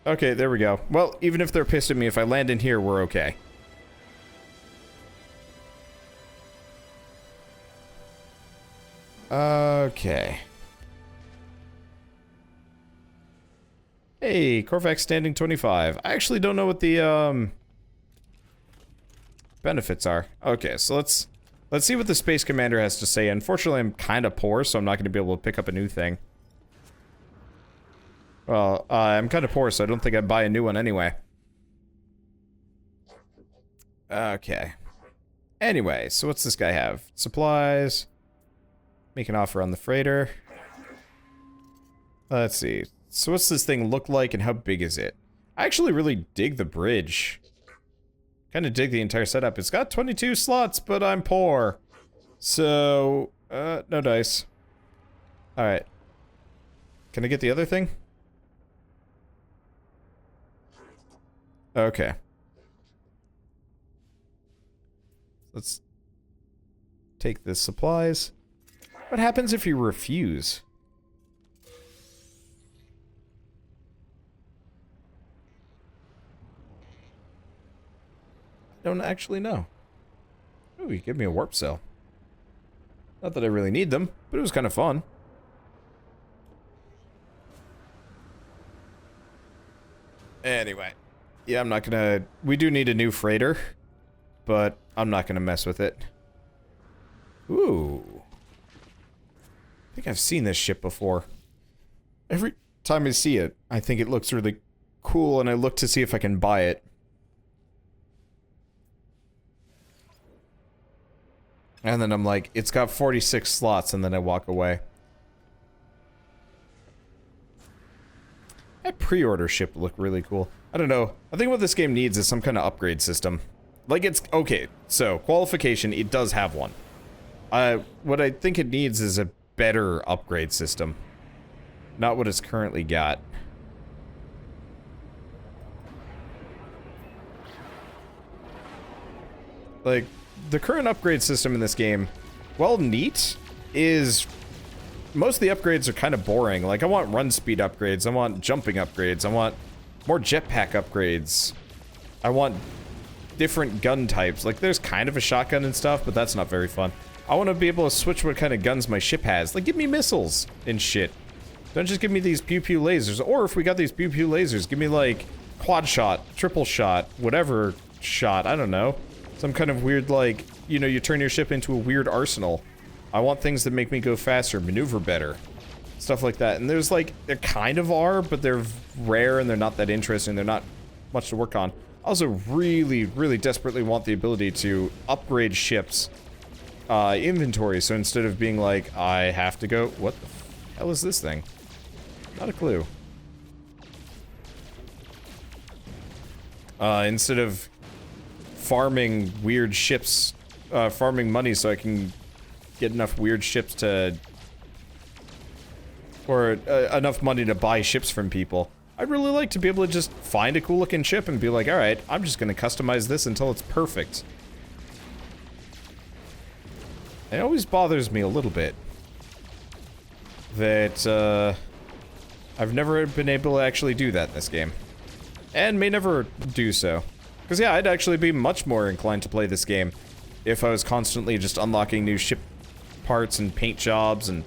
Okay, there we go. Well, even if they're pissed at me, if I land in here, we're okay. Okay. Hey, Corvax standing 25. I actually don't know what the, benefits are. Okay, so let's see what the Space Commander has to say. Unfortunately, I'm kind of poor, so I'm not going to be able to pick up a new thing. Well, I'm kind of poor, so I don't think I'd buy a new one anyway. Okay. Anyway, so what's this guy have? Supplies. Make an offer on the freighter. Let's see. So what's this thing look like and how big is it? I actually really dig the bridge. Kind of dig the entire setup. It's got 22 slots, but I'm poor. So, no dice. Alright. Can I get the other thing? Okay. Let's take the supplies. What happens if you refuse? I don't actually know. Ooh, you give me a warp cell. Not that I really need them, but it was kind of fun. Anyway. Yeah, I'm not gonna... We do need a new freighter, but I'm not gonna mess with it. Ooh. I think I've seen this ship before. Every time I see it, I think it looks really cool, and I look to see if I can buy it. And then I'm like, it's got 46 slots, and then I walk away. That pre-order ship looked really cool. I don't know. I think what this game needs is some kind of upgrade system. Like, it's... Okay, so, qualification, it does have one. What I think it needs is a better upgrade system. Not what it's currently got. Like, the current upgrade system in this game, while neat, is... Most of the upgrades are kind of boring. Like, I want run speed upgrades, I want jumping upgrades, I want more jetpack upgrades. I want different gun types. Like, there's kind of a shotgun and stuff, but that's not very fun. I want to be able to switch what kind of guns my ship has. Like, give me missiles and shit. Don't just give me these pew-pew lasers. Or if we got these pew-pew lasers, give me, like, quad shot, triple shot, whatever shot, I don't know. Some kind of weird, like, you know, you turn your ship into a weird arsenal. I want things that make me go faster, maneuver better. Stuff like that. And there's, like, there kind of are, but they're rare and they're not that interesting. They're not much to work on. I also really, really desperately want the ability to upgrade ships' inventory. So instead of being like, I have to go... What the hell is this thing? Not a clue. Instead of farming weird ships, farming money so I can get enough weird ships to... Or enough money to buy ships from people. I'd really like to be able to just find a cool looking ship and be like, alright, I'm just gonna customize this until it's perfect. It always bothers me a little bit that, I've never been able to actually do that in this game. And may never do so. Because yeah, I'd actually be much more inclined to play this game if I was constantly just unlocking new ship parts and paint jobs and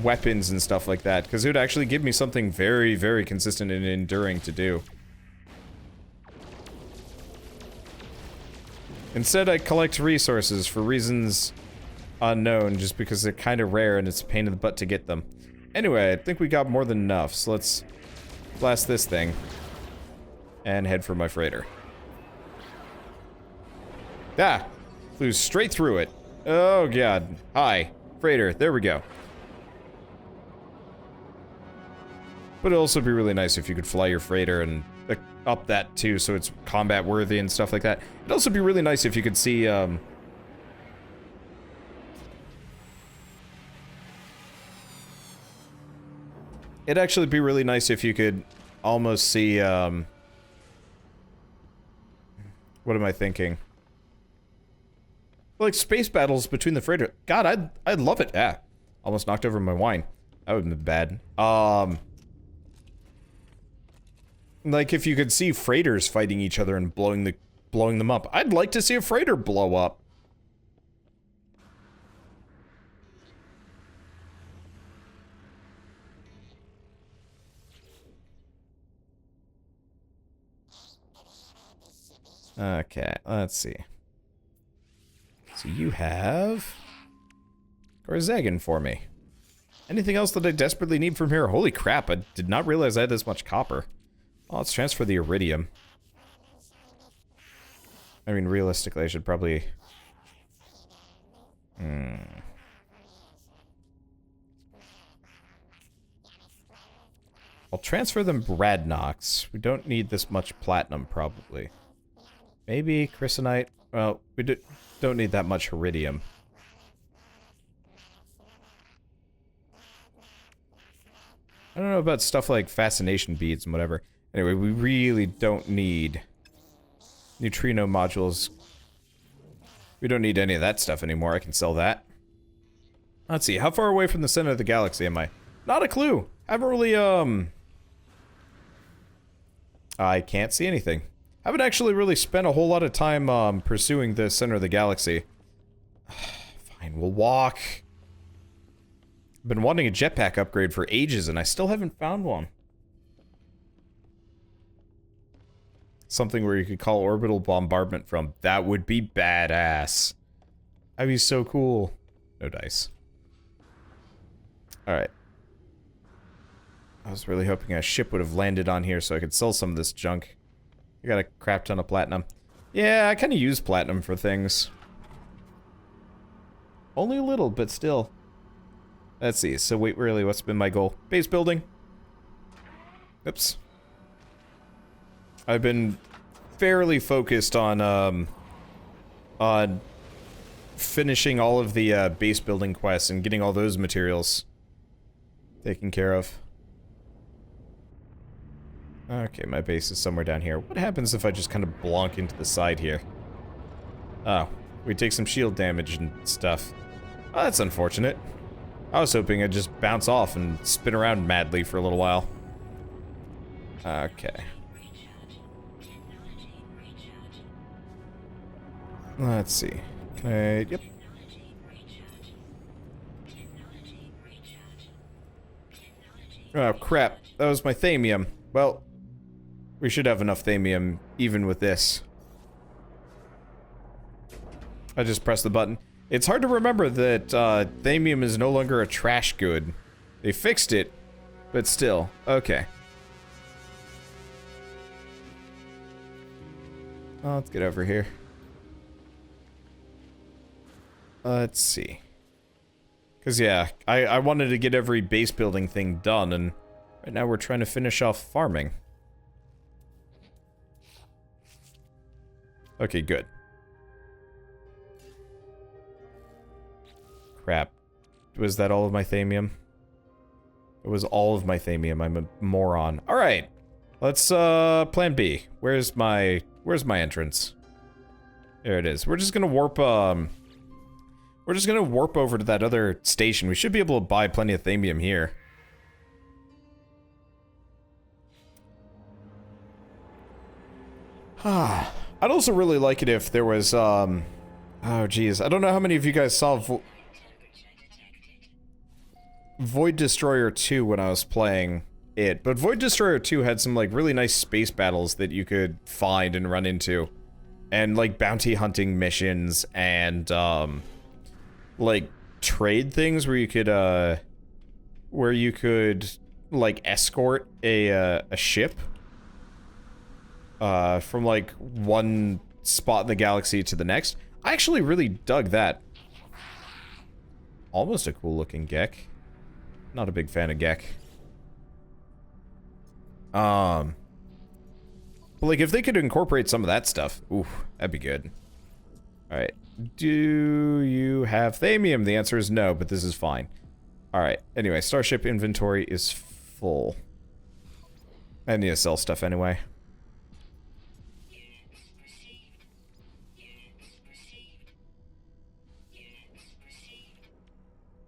weapons and stuff like that, because it would actually give me something very, very consistent and enduring to do. Instead, I collect resources for reasons unknown, just because they're kind of rare and it's a pain in the butt to get them. Anyway, I think we got more than enough, so let's blast this thing and head for my freighter. Ah! Flew straight through it. Oh god. Hi. Freighter, there we go. But it'd also be really nice if you could fly your freighter and up that too, so it's combat worthy and stuff like that. It'd also be really nice if you could see, it'd actually be really nice if you could almost see, what am I thinking? Like space battles between the freighter. God, I'd love it. Yeah. Almost knocked over my wine. That would've been bad. Like if you could see freighters fighting each other and blowing them up. I'd like to see a freighter blow up. Okay, let's see. So you have Gorzagan for me. Anything else that I desperately need from here? Holy crap, I did not realize I had this much copper. Oh, let's transfer the iridium. I mean, realistically, I should probably... I'll transfer them Bradnox. We don't need this much platinum, probably. Maybe Chrysonite. Well, we don't need that much iridium. I don't know about stuff like fascination beads and whatever. Anyway, we really don't need neutrino modules. We don't need any of that stuff anymore. I can sell that. Let's see. How far away from the center of the galaxy am I? Not a clue. I haven't really, I can't see anything. I haven't actually really spent a whole lot of time, pursuing the center of the galaxy. Fine, we'll walk. I've been wanting a jetpack upgrade for ages, and I still haven't found one. Something where you could call orbital bombardment from. That would be badass. That'd be so cool. No dice. Alright. I was really hoping a ship would have landed on here so I could sell some of this junk. I got a crap ton of platinum. Yeah, I kind of use platinum for things. Only a little, but still. Let's see, so wait, really, what's been my goal? Base building. Oops. I've been fairly focused on finishing all of the, base building quests and getting all those materials taken care of. Okay, my base is somewhere down here. What happens if I just kind of blonk into the side here? Oh, we take some shield damage and stuff. Oh, that's unfortunate. I was hoping I'd just bounce off and spin around madly for a little while. Okay. Let's see. Can I... Yep. Oh, crap. That was my thamium. Well, we should have enough thamium even with this. I just pressed the button. It's hard to remember that thamium is no longer a trash good. They fixed it, but still. Okay. Oh, let's get over here. Let's see. Because, yeah, I wanted to get every base building thing done, and right now we're trying to finish off farming. Okay, good. Crap. Was that all of my thamium? It was all of my thamium. I'm a moron. Alright. Let's, plan B. Where's my entrance? There it is. We're just gonna warp, we're just gonna warp over to that other station. We should be able to buy plenty of thamium here. I'd also really like it if there was, oh geez. I don't know how many of you guys saw Void Destroyer 2 when I was playing it, but Void Destroyer 2 had some, like, really nice space battles that you could find and run into. And, like, bounty hunting missions and, like, trade things where you could, like, escort a ship, from, like, one spot in the galaxy to the next. I actually really dug that. Almost a cool-looking Gek. Not a big fan of Gek. But, like, if they could incorporate some of that stuff, ooh, that'd be good. Alright. Do you have thamium? The answer is no, but this is fine. Alright. Anyway, starship inventory is full. I need to sell stuff anyway.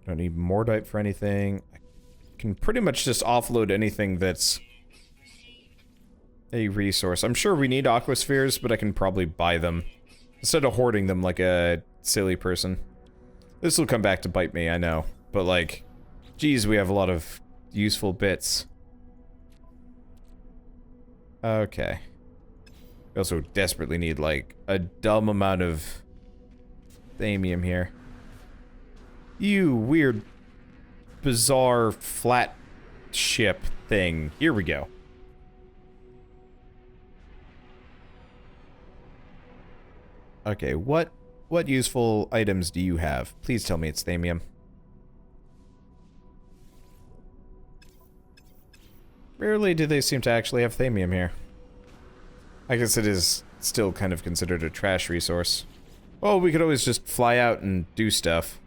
Don't need Mordite for anything. I can pretty much just offload anything that's A resource. I'm sure we need aquaspheres, but I can probably buy them. Instead of hoarding them like a silly person. This will come back to bite me, I know. But like, geez, we have a lot of useful bits. Okay. We also desperately need like a dumb amount of thamium here. You weird, bizarre, flat ship thing. Here we go. Okay, what useful items do you have? Please tell me it's thamium. Rarely do they seem to actually have thamium here. I guess it is still kind of considered a trash resource. Well, we could always just fly out and do stuff.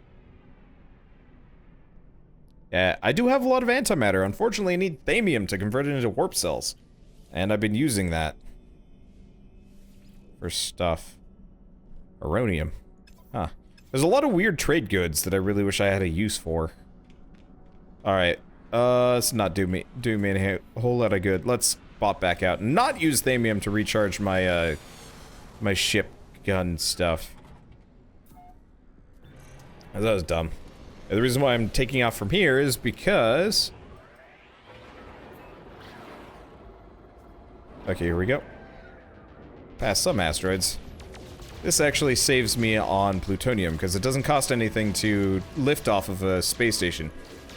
Yeah, I do have a lot of antimatter. Unfortunately, I need thamium to convert it into warp cells. And I've been using that. For stuff. Aronium. Huh. There's a lot of weird trade goods that I really wish I had a use for. Alright. Let's not do me a whole lot of good. Let's bot back out and not use thamium to recharge my, my ship gun stuff. That was dumb. And the reason why I'm taking off from here is because... Okay, here we go. Past some asteroids. This actually saves me on plutonium, because it doesn't cost anything to lift off of a space station.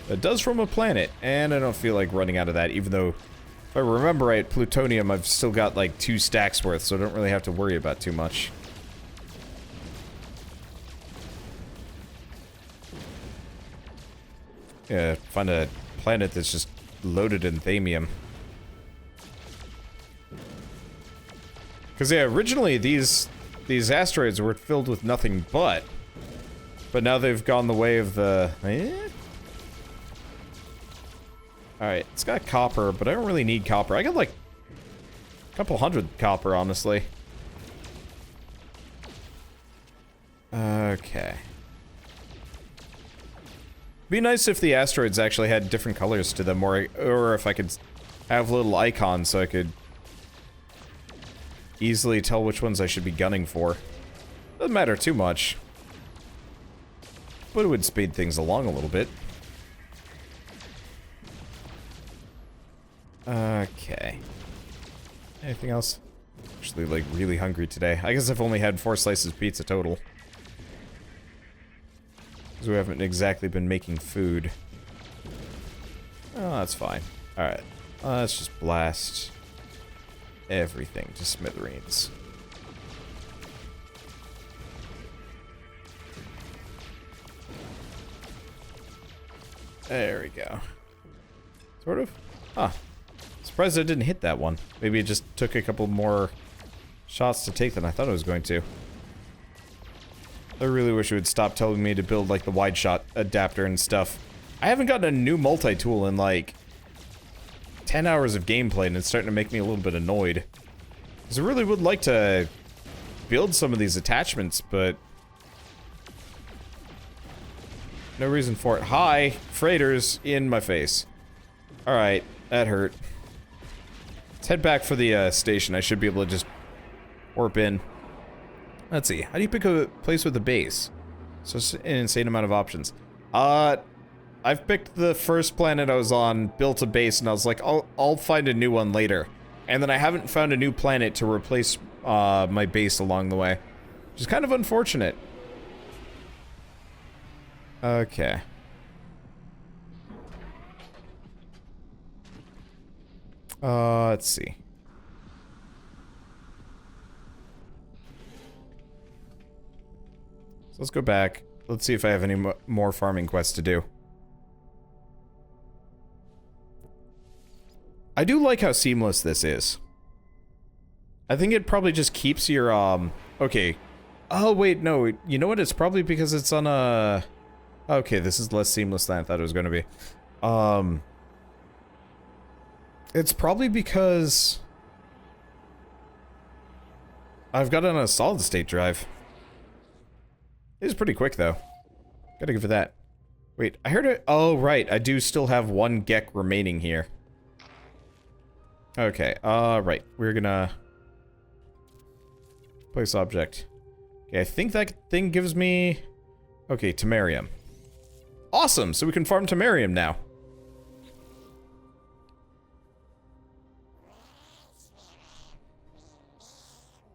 It does from a planet, and I don't feel like running out of that, even though, if I remember right, plutonium I've still got like 2 stacks worth, so I don't really have to worry about too much. Yeah, find a planet that's just loaded in thamium. Because yeah, originally these asteroids were filled with nothing but now they've gone the way of the... Alright, it's got copper, but I don't really need copper. I got like a couple hundred copper, honestly. Okay. Be nice if the asteroids actually had different colors to them, or if I could have little icons so I could easily tell which ones I should be gunning for. Doesn't matter too much. But it would speed things along a little bit. Okay. Anything else? Actually, like, really hungry today. I guess I've only had 4 slices of pizza total. Because we haven't exactly been making food. Oh, that's fine. Alright. Let's just blast everything to smithereens. There we go. Sort of. Huh. Surprised I didn't hit that one. Maybe it just took a couple more shots to take than I thought it was going to. I really wish it would stop telling me to build, like, the wide shot adapter and stuff. I haven't gotten a new multi-tool in, like, 10 hours of gameplay, and it's starting to make me a little bit annoyed. Because I really would like to build some of these attachments, but... no reason for it. Hi! Freighters in my face. Alright, that hurt. Let's head back for the station. I should be able to just warp in. Let's see. How do you pick a place with a base? So it's an insane amount of options. I've picked the first planet I was on, built a base, and I was like, I'll find a new one later. And then I haven't found a new planet to replace my base along the way. Which is kind of unfortunate. Okay. Let's see. So let's go back. Let's see if I have any more farming quests to do. I do like how seamless this is. I think it probably just keeps your, okay. Oh, wait, no. You know what? It's probably because it's on a... Okay, this is less seamless than I thought it was going to be. It's probably because... I've got it on a solid-state drive. It is pretty quick, though. Gotta give it that. Wait, I heard it... Oh, right. I do still have 1 Gek remaining here. Okay, right. We're gonna... place object. Okay, I think that thing gives me... Okay, Temerium. Awesome! So we can farm Temerium now.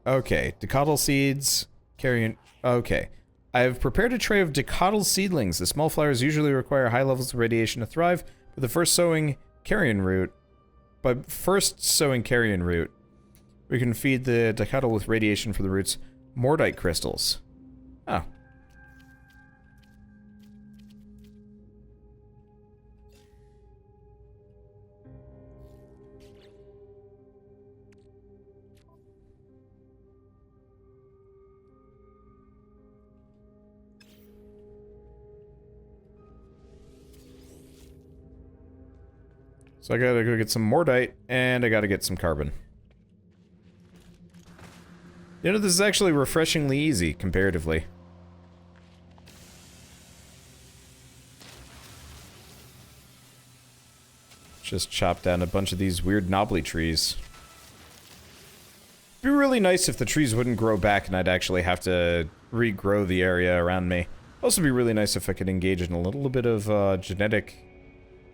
Okay, decadal seeds, carrion... Okay. I have prepared a tray of decadal seedlings. The small flowers usually require high levels of radiation to thrive, but the first sowing carrion root... By first sowing carrion root, we can feed the decadal with radiation for the roots mordite crystals. Oh. So I gotta go get some mordite, and I gotta get some carbon. You know, this is actually refreshingly easy, comparatively. Just chop down a bunch of these weird knobbly trees. It'd be really nice if the trees wouldn't grow back and I'd actually have to regrow the area around me. Also be really nice if I could engage in a little bit of genetic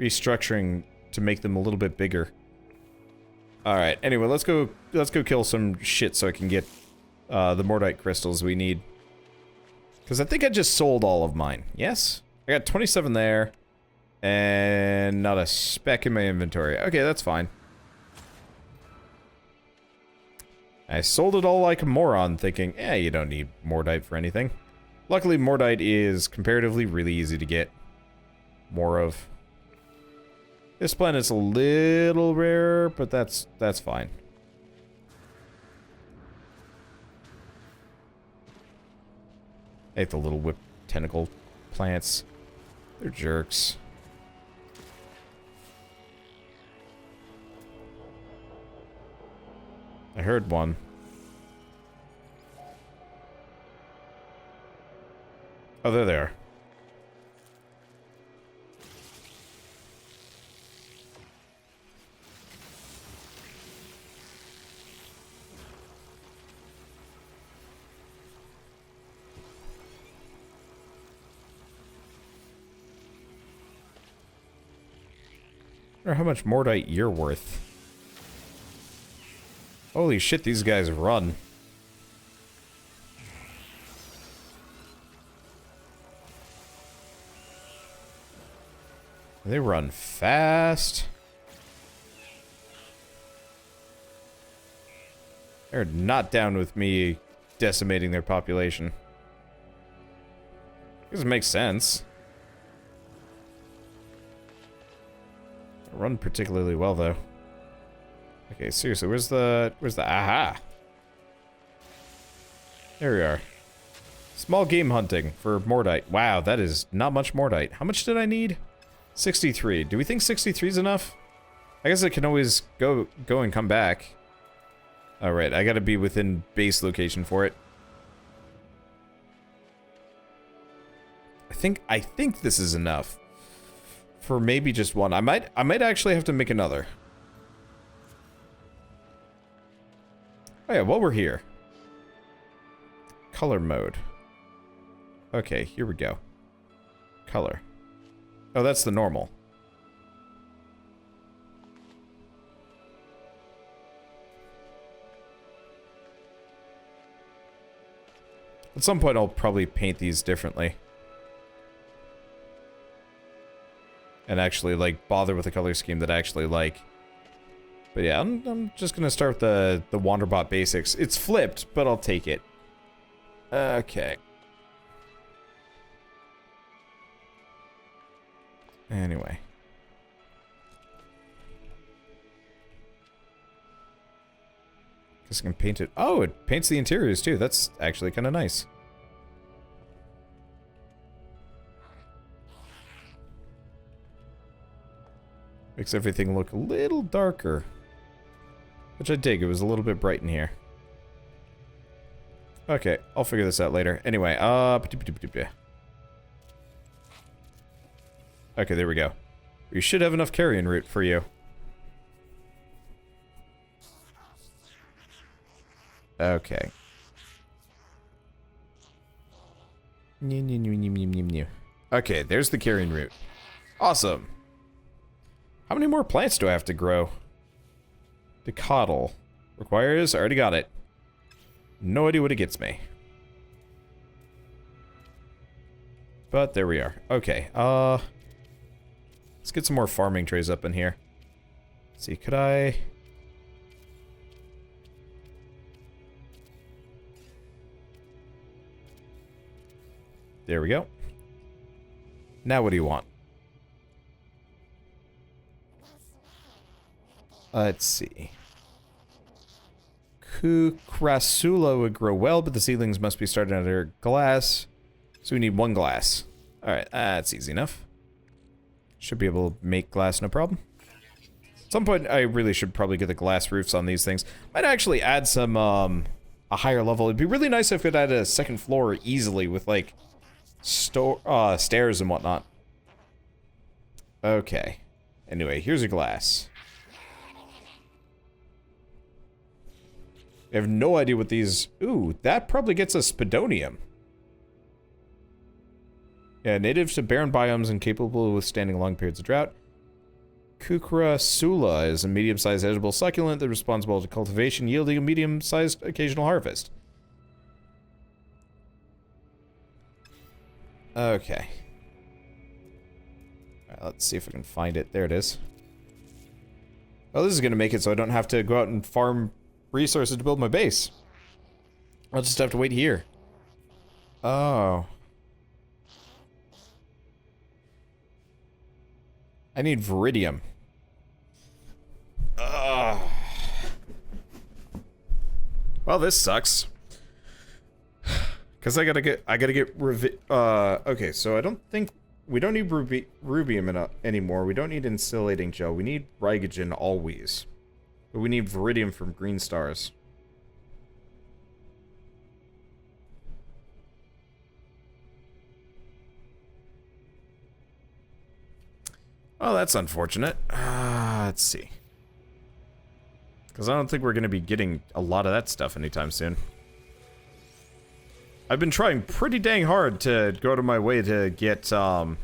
restructuring to make them a little bit bigger. Alright, anyway, let's go kill some shit so I can get the mordite crystals we need. Because I think I just sold all of mine. Yes? I got 27 there. And not a speck in my inventory. Okay, that's fine. I sold it all like a moron, thinking, you don't need mordite for anything. Luckily, mordite is comparatively really easy to get more of. This planet's a little rare, but that's fine. I hate the little whip tentacle plants. They're jerks. I heard one. Oh, they're there. I wonder how much mordite you're worth. Holy shit, these guys run. They run fast. They're not down with me decimating their population. Doesn't make sense. They run particularly well, though. Okay, seriously, where's the aha? There we are. Small game hunting for mordite. Wow, that is not much mordite. How much did I need? 63. Do we think 63 is enough? I guess I can always go and come back. Alright, I gotta be within base location for it. I think this is enough. For maybe just one. I might actually have to make another. Oh yeah, while we're here. Color mode. Okay, here we go. Color. Oh, that's the normal. At some point, I'll probably paint these differently. And actually, like, bother with a color scheme that I actually like. But yeah, I'm just gonna start with the Wanderbot basics. It's flipped, but I'll take it. Okay. Anyway. Guess I can paint it. Oh, it paints the interiors too. That's actually kind of nice. Makes everything look a little darker. Which I dig. It was a little bit bright in here. Okay, I'll figure this out later. Anyway, okay, there we go. We should have enough carrion root for you. Okay. Okay, there's the carrying route. Awesome. How many more plants do I have to grow? To coddle. Requires, I already got it. No idea what it gets me. But there we are. Okay, let's get some more farming trays up in here. Let's see, could I... There we go. Now what do you want? Let's see. Cucrassula would grow well, but the seedlings must be started under glass. So we need 1 glass. Alright, that's easy enough. Should be able to make glass, no problem. At some point, I really should probably get the glass roofs on these things. Might actually add some, a higher level. It'd be really nice if it had a 2nd floor easily with, like, stairs and whatnot. Okay. Anyway, here's a glass. I have no idea what these... Ooh, that probably gets us Spodonium. Yeah, native to barren biomes and capable of withstanding long periods of drought. Cucrassula is a medium-sized edible succulent that is responsible to cultivation, yielding a medium-sized occasional harvest. Okay. Alright, let's see if I can find it. There it is. Well, this is gonna make it so I don't have to go out and farm resources to build my base. I'll just have to wait here. Oh. I need Viridium. Well, this sucks. Cause I gotta get okay, so I don't think we don't need rubium anymore. We don't need insulating gel. We need Rigogen always. But we need Viridium from green stars. Oh, that's unfortunate. Let's see. Because I don't think we're going to be getting a lot of that stuff anytime soon. I've been trying pretty dang hard to go to my way to get the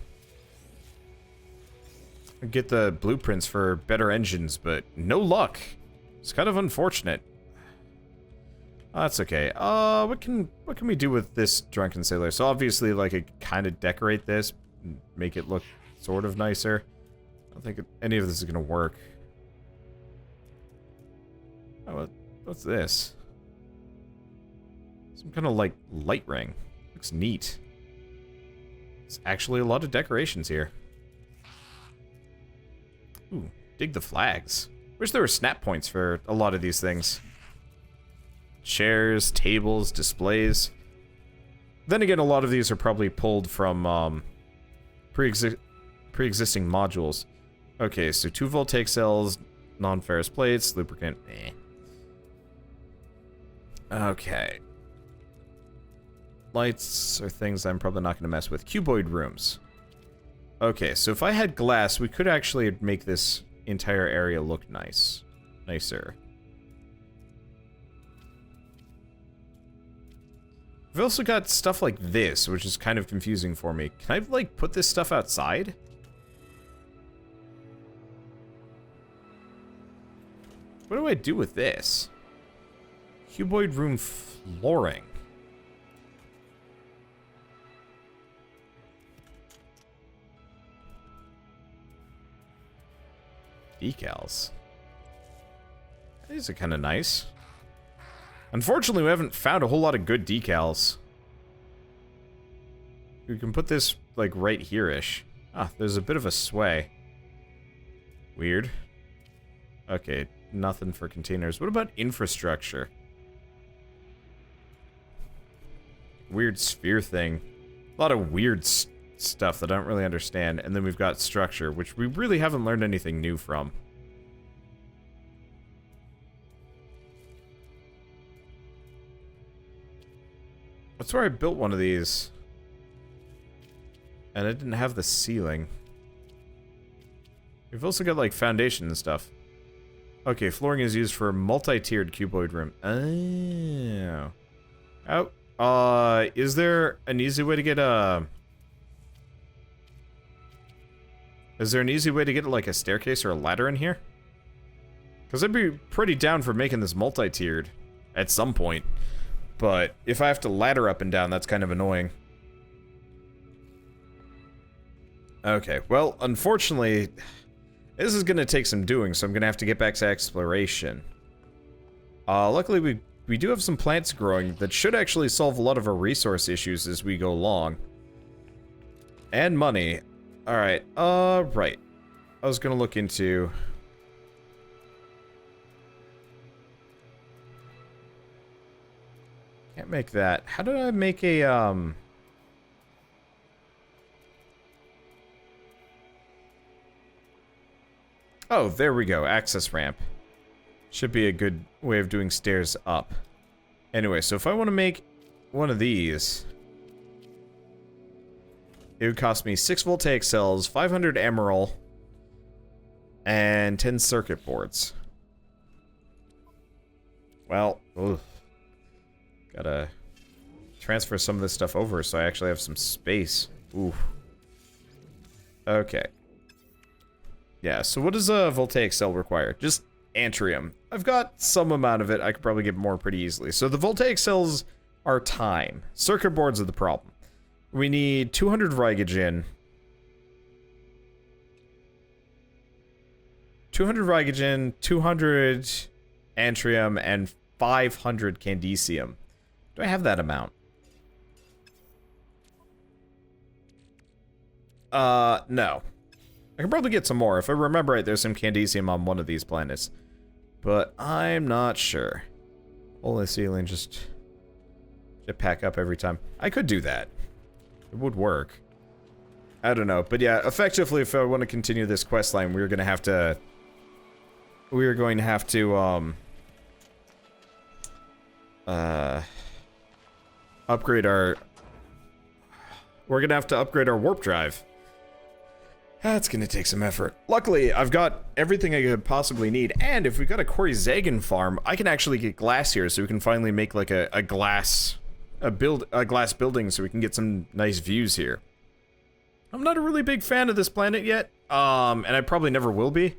blueprints for better engines, but no luck. It's kind of unfortunate. That's okay. What can we do with this drunken sailor? So obviously, like, I kind of decorate this, make it look sort of nicer. I don't think any of this is gonna work. Oh, what's this? Some kind of, like, light ring. Looks neat. There's actually a lot of decorations here. Ooh, dig the flags. Wish there were snap points for a lot of these things. Chairs, tables, displays. Then again, a lot of these are probably pulled from pre-existing modules. Okay, so 2 voltaic cells, non-ferrous plates, lubricant. Okay. Lights are things I'm probably not going to mess with. Cuboid rooms. Okay, so if I had glass, we could actually make this entire area look nicer. We've also got stuff like this, which is kind of confusing for me. Can I, like, put this stuff outside? What do I do with this? Cuboid room flooring. Decals. These are kind of nice. Unfortunately, we haven't found a whole lot of good decals. We can put this, like, right here-ish. Ah, there's a bit of a sway. Weird. Okay, nothing for containers. What about infrastructure? Weird sphere thing. A lot of weird stuff that I don't really understand. And then we've got structure, which we really haven't learned anything new from. That's where I built one of these. And it didn't have the ceiling. We've also got, like, foundation and stuff. Okay, flooring is used for multi-tiered cuboid room. Is there an easy way to get Is there an easy way to get like a staircase or a ladder in here? Because I'd be pretty down for making this multi-tiered at some point. But if I have to ladder up and down, that's kind of annoying. Okay, well, unfortunately, this is going to take some doing, so I'm going to have to get back to exploration. Luckily, we do have some plants growing that should actually solve a lot of our resource issues as we go along. And money. Alright, right. I was going to look into... Can't make that. How did I make a, Oh, there we go. Access ramp. Should be a good way of doing stairs up. Anyway, so if I want to make one of these, it would cost me 6 voltaic cells, 500 emerald, and 10 circuit boards. Well, ugh. Gotta transfer some of this stuff over so I actually have some space. Ooh. Okay. Yeah, so what does a voltaic cell require? Just antrium. I've got some amount of it. I could probably get more pretty easily. So the voltaic cells are time. Circuit boards are the problem. We need 200 rigogen. 200 rigogen, 200 antrium, and 500 candesium. Do I have that amount? No. I can probably get some more. If I remember right, there's some candesium on one of these planets. But I'm not sure. Hole in the ceiling, just pack up every time. I could do that. It would work. I don't know. But yeah, effectively, if I want to continue this quest line, we're going to have to... We're going to have to, upgrade our... We're gonna have to upgrade our warp drive. That's gonna take some effort. Luckily, I've got everything I could possibly need, and if we've got a Corey-Zagan farm, I can actually get glass here, so we can finally make like a glass building, so we can get some nice views here. I'm not a really big fan of this planet yet, and I probably never will be.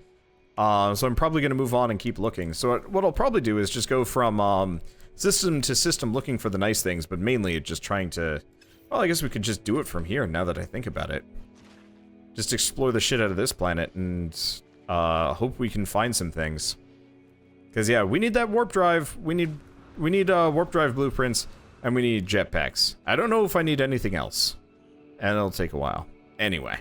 So I'm probably gonna move on and keep looking. So what I'll probably do is just go from system to system looking for the nice things, but mainly just trying to... Well, I guess we could just do it from here, now that I think about it. Just explore the shit out of this planet, and hope we can find some things. Because, yeah, we need that warp drive. We need warp drive blueprints, and we need jetpacks. I don't know if I need anything else. And it'll take a while. Anyway.